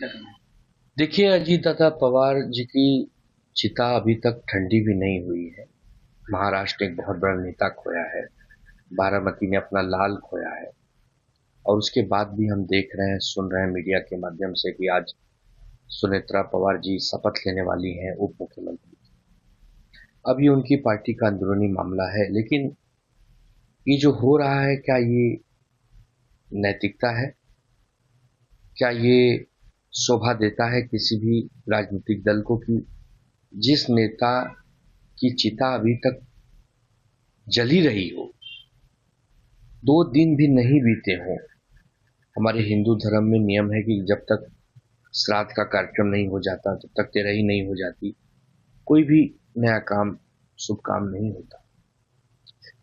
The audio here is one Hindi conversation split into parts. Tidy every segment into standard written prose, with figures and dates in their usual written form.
देखिए, अजीत दादा पवार जी की चिता अभी तक ठंडी भी नहीं हुई है। महाराष्ट्र ने एक बहुत बड़ा नेता खोया है, बारामती में अपना लाल खोया है, और उसके बाद भी हम देख रहे हैं, सुन रहे हैं मीडिया के माध्यम से कि आज सुनेत्रा पवार जी शपथ लेने वाली हैं उप मुख्यमंत्री। अब ये उनकी पार्टी का अंदरूनी मामला है, लेकिन ये जो हो रहा है, क्या ये नैतिकता है? क्या ये शोभा देता है किसी भी राजनीतिक दल को कि जिस नेता की चिता अभी तक जल ही रही हो, 2 दिन भी नहीं बीते हों? हमारे हिंदू धर्म में नियम है कि जब तक श्राद्ध का कार्यक्रम नहीं हो जाता, जब तक तेरही नहीं हो जाती, कोई भी नया काम, शुभ काम नहीं होता।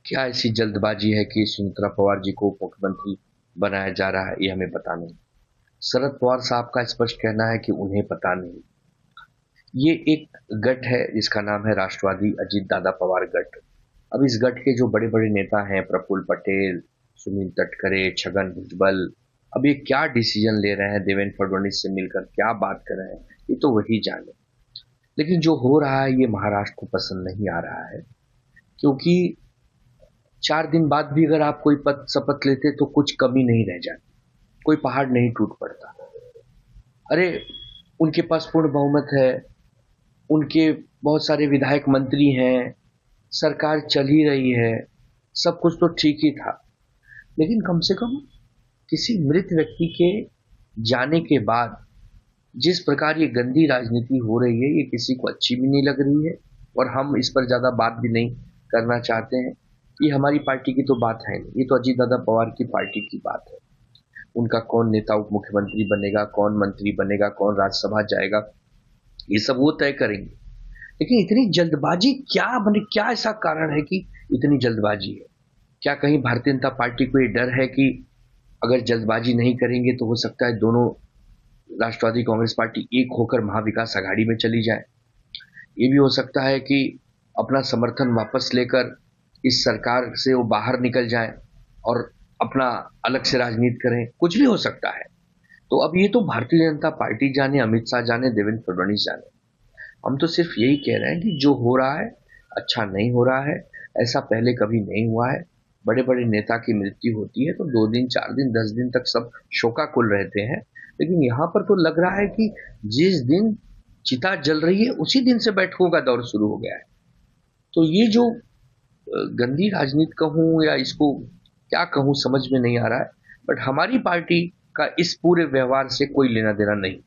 क्या ऐसी जल्दबाजी है कि सुमित्रा पवार जी को उप मुख्यमंत्री बनाया जा रहा है? ये हमें पता नहीं। शरद पवार साहब का स्पष्ट कहना है कि उन्हें पता नहीं। ये एक गठ है जिसका नाम है राष्ट्रवादी अजीत दादा पवार गठ। अब इस गठ के जो बड़े बड़े नेता हैं, प्रफुल्ल पटेल, सुनील तटकरे, छगन भुजबल, अब ये क्या डिसीजन ले रहे हैं, देवेंद्र फडणवीस से मिलकर क्या बात कर रहे हैं, ये तो वही जाने। लेकिन जो हो रहा है ये महाराष्ट्र को पसंद नहीं आ रहा है, क्योंकि 4 दिन बाद भी अगर आप कोई पद शपथ लेते तो कुछ कमी नहीं रह जाती, कोई पहाड़ नहीं टूट पड़ता। अरे, उनके पास पूर्ण बहुमत है, उनके बहुत सारे विधायक मंत्री हैं, सरकार चल ही रही है, सब कुछ तो ठीक ही था। लेकिन कम से कम किसी मृत व्यक्ति के जाने के बाद जिस प्रकार ये गंदी राजनीति हो रही है, ये किसी को अच्छी भी नहीं लग रही है, और हम इस पर ज्यादा बात भी नहीं करना चाहते हैं। ये हमारी पार्टी की तो बात है नहीं, ये तो अजीत दादा पवार की पार्टी की बात है। उनका कौन नेता उप मुख्यमंत्री बनेगा, कौन मंत्री बनेगा, कौन राज्यसभा जाएगा, ये सब वो तय करेंगे। लेकिन इतनी जल्दबाजी क्या, मतलब क्या ऐसा कारण है कि इतनी जल्दबाजी है? क्या कहीं भारतीय जनता पार्टी को ये डर है कि अगर जल्दबाजी नहीं करेंगे तो हो सकता है दोनों, राष्ट्रवादी कांग्रेस पार्टी एक होकर महाविकास आघाड़ी में चली जाए? ये भी हो सकता है कि अपना समर्थन वापस लेकर इस सरकार से वो बाहर निकल जाए और अपना अलग से राजनीति करें, कुछ भी हो सकता है। तो अब ये तो भारतीय जनता पार्टी जाने, अमित शाह जाने, देवेंद्र फडणवीस जाने। हम तो सिर्फ यही कह रहे हैं कि जो हो रहा है अच्छा नहीं हो रहा है, ऐसा पहले कभी नहीं हुआ है। बड़े बड़े नेता की मृत्यु होती है तो 2 दिन, 4 दिन, 10 दिन तक सब शोकाकुल रहते हैं, लेकिन यहाँ पर तो लग रहा है कि जिस दिन चिता जल रही है उसी दिन से बैठकों का दौर शुरू हो गया है। तो ये जो गंदी राजनीति कहूँ या इसको क्या कहूँ समझ में नहीं आ रहा है। बट हमारी पार्टी का इस पूरे व्यवहार से कोई लेना देना नहीं।